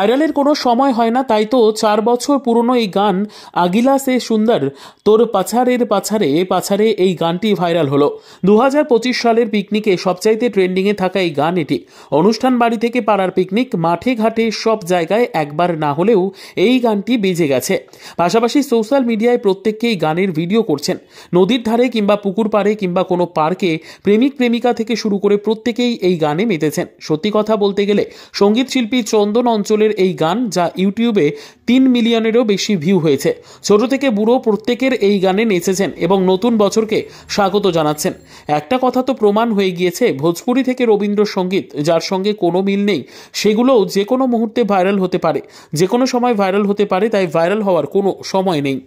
ভাইরালের কোনো সময় হয় না, তাই তো 4 বছর পুরনো এই গান আগিলা সে সুন্দর তোর পাছারের পাছারে পাছারে এই গানটি ভাইরাল হলো। 2025 সালের পিকনিকে সবচাইতে ট্রেন্ডিংয়ে থাকা এই গান এটি। অনুষ্ঠান বাড়ি থেকে পাড়ার পিকনিক, মাঠে ঘাটে সব জায়গায় একবার না হলেও এই গানটি বেজে গেছে। পাশাপাশি সোশ্যাল মিডিয়ায় প্রত্যেককেই গানের ভিডিও করছেন। নদীর ধারে কিংবা পুকুর পাড়ে কিংবা কোনো পার্কে প্রেমিক প্রেমিকা থেকে শুরু করে প্রত্যেকেই এই গানে মেতেছেন। সত্যি কথা বলতে গেলে সঙ্গীত শিল্পী চন্দন অঞ্চলের এই গান, যা ইউটিউবে 3 মিলিয়নেরও বেশি ভিউ হয়েছে, ছোট থেকে বুড়ো প্রত্যেকের এই গানে নেচেছেন এবং নতুন বছরকে স্বাগত জানাচ্ছেন। একটা কথা তো প্রমাণ হয়ে গিয়েছে, ভোজপুরি থেকে রবীন্দ্রসঙ্গীত যার সঙ্গে কোনো মিল নেই, সেগুলোও যে কোনো মুহূর্তে ভাইরাল হতে পারে, যে কোনো সময় ভাইরাল হতে পারে, তাই ভাইরাল হওয়ার কোনো সময় নেই।